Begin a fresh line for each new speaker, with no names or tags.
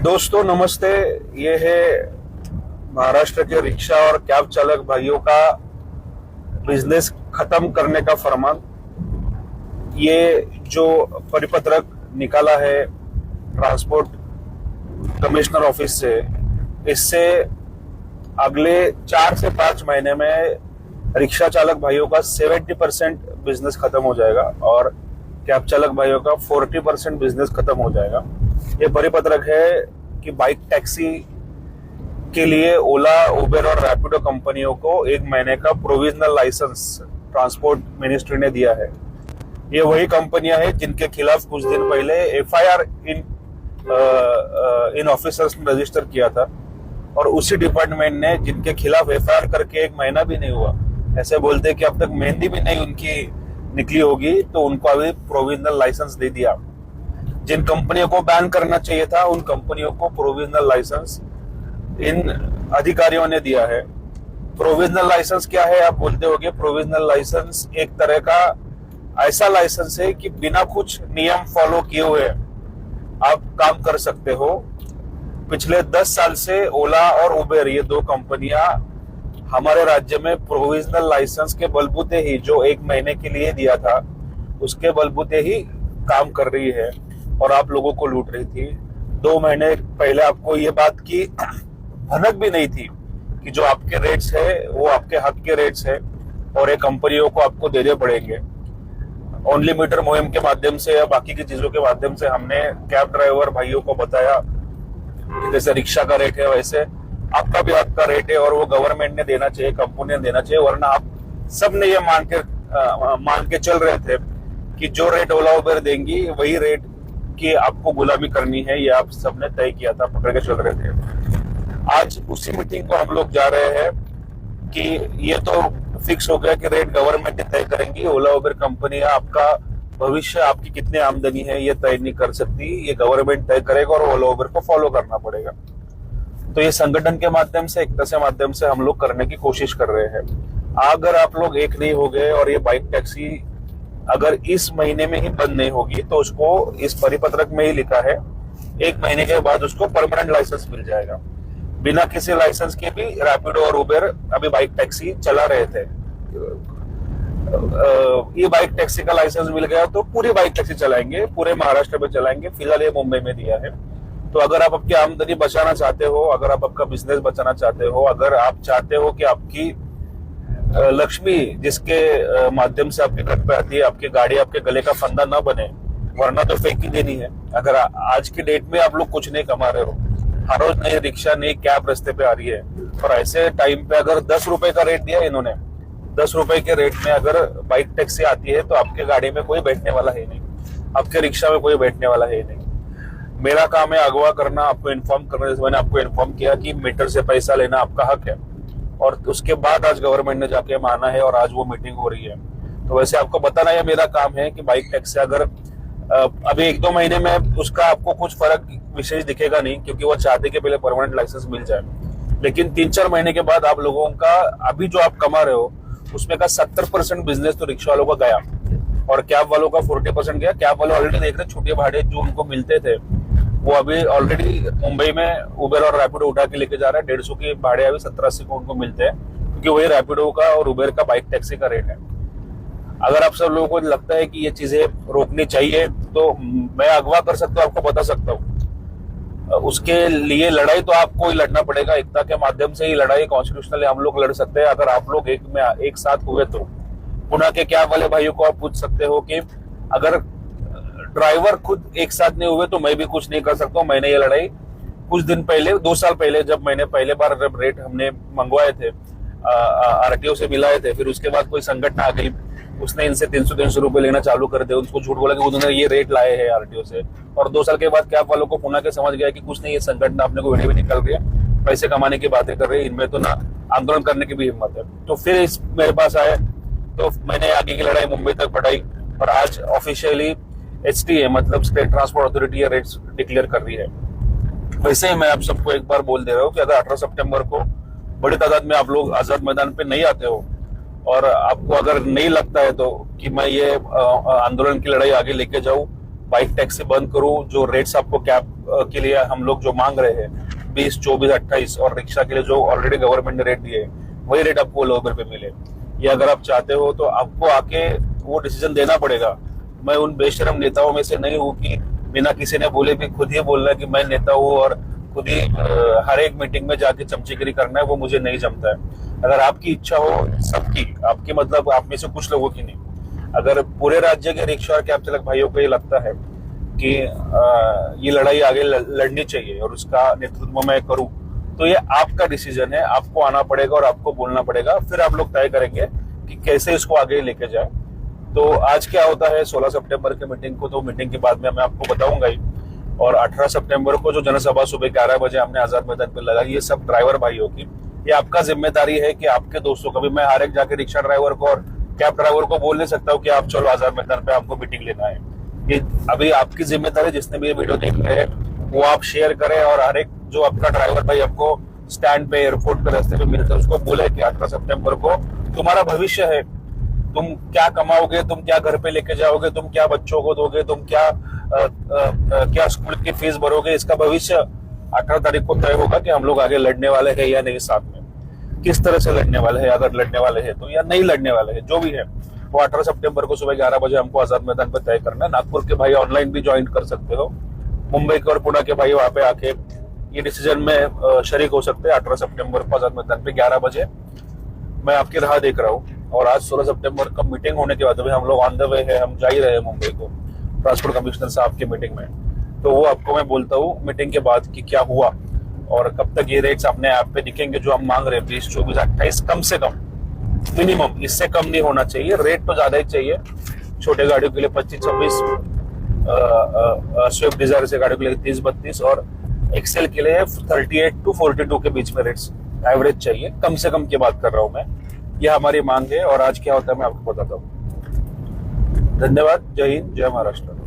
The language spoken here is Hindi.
दोस्तों नमस्ते। ये है महाराष्ट्र के रिक्शा और कैब चालक भाइयों का बिजनेस खत्म करने का फरमान। ये जो परिपत्रक निकाला है ट्रांसपोर्ट कमिश्नर ऑफिस से, इससे अगले 4 से 5 महीने में रिक्शा चालक भाइयों का 70% बिजनेस खत्म हो जाएगा और कैब चालक भाइयों का 40% बिजनेस खत्म हो जाएगा। ये परिपत्रक है कि बाइक टैक्सी के लिए ओला, उबेर और रैपिडो कंपनियों को 1 महीने का प्रोविजनल लाइसेंस ट्रांसपोर्ट मिनिस्ट्री ने दिया है। ये वही कंपनियां हैं जिनके खिलाफ कुछ दिन पहले एफआईआर इन ऑफिसर्स ने रजिस्टर किया था और उसी डिपार्टमेंट ने जिनके खिलाफ एफआईआर करके 1 महीना भी नहीं हुआ, ऐसे बोलते कि अब तक मेहंदी भी नहीं उनकी निकली होगी, तो उनको अभी प्रोविजनल लाइसेंस दे दिया। जिन कंपनियों को बैन करना चाहिए था उन कंपनियों को प्रोविजनल लाइसेंस इन अधिकारियों ने दिया है। प्रोविजनल लाइसेंस क्या है आप बोलते होगे? प्रोविजनल लाइसेंस एक तरह का ऐसा लाइसेंस है कि बिना कुछ नियम फॉलो किए हुए आप काम कर सकते हो। पिछले 10 साल से ओला और उबेर, ये 2 कंपनियां हमारे राज्य में प्रोविजनल लाइसेंस के बलबूते ही, जो 1 महीने के लिए दिया था, उसके बलबूते ही काम कर रही है और आप लोगों को लूट रही थी। 2 महीने पहले आपको ये बात की भनक भी नहीं थी कि जो आपके रेट्स है वो आपके हक के रेट्स है और ये कंपनियों को आपको देने पड़ेंगे। ओनली मीटर मुहिम के माध्यम से या बाकी की चीजों के माध्यम से हमने कैब ड्राइवर भाइयों को बताया कि जैसे रिक्शा का रेट है वैसे आपका भी हक का रेट है और वो गवर्नमेंट ने देना चाहिए, कंपनी ने देना चाहिए, वरना आप सब ने ये मान के चल रहे थे कि जो रेट ओला उबेर देंगी वही रेट की आपको गुलामी करनी है। ये आप सबने तय किया था, पकड़ के चल रहे थे। आज उसी मीटिंग को हम लोग जा रहे हैं कि ये तो फिक्स हो गया कि रेट गवर्नमेंट तय करेंगी। ओला उबेर कंपनी आपका भविष्य, आपकी कितनी आमदनी है ये तय नहीं कर सकती, ये गवर्नमेंट तय करेगा और ओला उबेर को फॉलो करना पड़ेगा। तो ये संगठन के माध्यम से, एकता से माध्यम से हम लोग करने की कोशिश कर रहे हैं। अगर आप लोग एक नहीं हो गए और ये बाइक टैक्सी अगर इस महीने में ही बंद नहीं होगी तो उसको इस परिपत्रक में ही लिखा है 1 महीने के बाद उसको परमानेंट लाइसेंस मिल जाएगा। बिना किसी लाइसेंस के भी रैपिडो और उबेर अभी बाइक टैक्सी चला रहे थे। ये बाइक टैक्सी का लाइसेंस मिल गया तो पूरी बाइक टैक्सी चलाएंगे, पूरे महाराष्ट्र में चलाएंगे। फिलहाल ये मुंबई में दिया है। तो अगर आप आपकी आमदनी बचाना चाहते हो, अगर आप आपका बिजनेस बचाना चाहते हो, अगर आप चाहते हो कि आपकी लक्ष्मी जिसके माध्यम से आपके घर पे आती है, आपकी गाड़ी आपके गले का फंदा ना बने, वरना तो फेंक ही देनी है। अगर आज की डेट में आप लोग कुछ नहीं कमा रहे हो, हर रोज नई रिक्शा नई कैब रास्ते पे आ रही है और ऐसे टाइम पे अगर 10 रुपए का रेट दिया इन्होंने, 10 रुपए के रेट में अगर बाइक टैक्सी आती है तो आपके गाड़ी में कोई बैठने वाला है नहीं, आपके रिक्शा में कोई बैठने वाला है नहीं। मेरा काम है अगवा करना, आपको इन्फॉर्म करना। जैसे मैंने आपको इन्फॉर्म किया कि मीटर से पैसा लेना आपका हक है और उसके बाद आज गवर्नमेंट ने जाके माना है और आज वो मीटिंग हो रही है। तो वैसे आपको बताना ये मेरा काम है कि बाइक टैक्स से अगर अभी 1-2 महीने में उसका आपको कुछ फर्क विशेष दिखेगा नहीं, क्योंकि वो चाहते कि पहले परमानेंट लाइसेंस मिल जाए। लेकिन 3-4 महीने के बाद आप लोगों का अभी जो आप कमा रहे हो उसमें का 70% बिजनेस तो रिक्शा वालों का गया और कैब वालों का 40% गया। कैब वाले ऑलरेडी देख रहे, छोटे भाड़े जो उनको मिलते थे वो अभी ऑलरेडी मुंबई में उबेर और रैपिडो उठा के लेके जा रहा है। 150 के भाड़े अभी 70-80 को उनको मिलते हैं, क्योंकि वही रैपिडो का और उबेर का बाइक टैक्सी का रेट है। अगर आप सब लोगों को लगता है कि ये चीजें रोकनी चाहिए तो मैं अगवा कर सकता हूँ, आपको बता सकता हूँ। उसके लिए लड़ाई तो आपको ही लड़ना पड़ेगा, एकता के माध्यम से ही लड़ाई कॉन्स्टिट्यूशनली हम लोग लड़ सकते हैं। अगर आप लोग एक साथ हुए तो पुणे के कैब वाले भाइयों को आप पूछ सकते हो कि अगर ड्राइवर खुद एक साथ नहीं हुए तो मैं भी कुछ नहीं कर सकता हूँ। मैंने ये लड़ाई कुछ दिन पहले, 2 साल पहले, जब मैंने पहले बार जब रेट हमने मंगवाए थे, आरटीओ से मिलाए थे, फिर उसके बाद कोई संगठन आ गई, उसने इनसे 300 रुपए लेना चालू कर दिया। उनको झूठ बोला कि उन्होंने ये रेट लाए हैं आरटीओ से, और 2 साल के बाद कैब वालों को पुणे के समझ गया कि कुछ नहीं, ये संगठन अपने को वीडियो में निकल रही है, पैसे कमाने की बातें कर रहे हैं, इनमें तो ना आंदोलन करने की भी हिम्मत है। तो फिर इस मेरे पास आए तो मैंने आगे की लड़ाई मुंबई तक बढ़ाई और आज ऑफिशियली एचटीए मतलब स्टेट ट्रांसपोर्ट अथॉरिटी ये रेट्स डिक्लेयर कर रही है। वैसे ही मैं आप सबको एक बार बोल दे रहा हूँ कि अगर 18 सितंबर को बड़ी तादाद में आप लोग आजाद मैदान पे नहीं आते हो और आपको अगर नहीं लगता है तो कि मैं ये आंदोलन की लड़ाई आगे लेके जाऊं, बाइक टैक्सी बंद करूं, जो रेट्स आपको कैब के लिए हम लोग जो मांग रहे हैं 20, 24, 28 और रिक्शा के लिए जो ऑलरेडी गवर्नमेंट ने रेट दिए वही रेट आपको ओला उबर पे मिले, ये अगर आप चाहते हो तो आपको आके वो डिसीजन देना पड़ेगा। मैं उन बेशरम नेताओं में से नहीं हूँ कि बिना किसी ने बोले भी खुद ही बोलना है कि मैं नेता हूँ और खुद ही हर एक मीटिंग में जाके चमचीगिरी करना है, वो मुझे नहीं जमता है। अगर आपकी इच्छा हो सबकी, आपकी मतलब आप में से कुछ लोगों की नहीं, अगर पूरे राज्य के रिक्शा और कैब चालक भाइयों को ये लगता है कि ये लड़ाई आगे लड़नी चाहिए और उसका नेतृत्व मैं करूं, तो ये आपका डिसीजन है, आपको आना पड़ेगा और आपको बोलना पड़ेगा, फिर आप लोग तय करेंगे कि कैसे इसको आगे लेके जाए। तो आज क्या होता है 16 सितंबर की मीटिंग को, तो मीटिंग के बाद में मैं आपको बताऊंगा ही। और 18 सितंबर को जो जनसभा सुबह 11 बजे हमने आजाद मैदान पे लगाई, ये सब ड्राइवर भाइयों की, ये आपका जिम्मेदारी है कि आपके दोस्तों को भी, मैं हर एक जाके रिक्शा ड्राइवर को और कैब ड्राइवर को बोल नहीं सकता हूँ कि आप चलो आजाद मैदान पे आपको मीटिंग लेना है। ये अभी आपकी जिम्मेदारी, जिसने भी ये वीडियो देख रहे हैं वो आप शेयर करें और हर एक जो आपका ड्राइवर भाई आपको स्टैंड पे, एयरपोर्ट पे, रास्ते पे मिलता है उसको बोले कि 18 सितंबर को तुम्हारा भविष्य है, तुम क्या कमाओगे, तुम क्या घर पे लेके जाओगे, तुम क्या बच्चों को दोगे, तुम क्या स्कूल की फीस भरोगे, इसका भविष्य 18 तारीख को तय होगा कि हम लोग आगे लड़ने वाले हैं या नहीं, साथ में किस तरह से लड़ने वाले हैं, अगर लड़ने वाले हैं तो, या नहीं लड़ने वाले हैं, जो भी है वो 18 सितंबर को सुबह 11 बजे हमको आजाद मैदान पर तय करना है। नागपुर के भाई ऑनलाइन भी ज्वाइन कर सकते हो, मुंबई के और पुणे के भाई वहां पे आके ये डिसीजन में शरीक हो सकते हैं। 18 सितंबर को आजाद मैदान पे 11 बजे मैं आपकी राह देख रहा हूँ। और आज 16 सितंबर का मीटिंग होने के बाद अभी हम लोग ऑन द वे है, हम जा ही रहे हैं मुंबई को ट्रांसपोर्ट कमिश्नर साहब की मीटिंग में, तो वो आपको मैं बोलता हूँ मीटिंग के बाद कि क्या हुआ और कब तक ये रेट्स अपने ऐप पे दिखेंगे जो हम मांग रहे हैं 20, 24, 28, कम से कम मिनिमम, इससे कम नहीं होना चाहिए। रेट तो ज्यादा ही चाहिए, छोटे गाड़ियों के लिए 25, 26, स्विफ्ट डिजायर से गाड़ियों के लिए 30, 32 और एक्सेल के लिए 38 to 42 के बीच में रेट्स एवरेज चाहिए, कम से कम की बात कर रहा हूं मैं। यह हमारी मांग है और आज क्या होता है मैं आपको बताता हूँ। धन्यवाद, जय हिंद, जय महाराष्ट्र।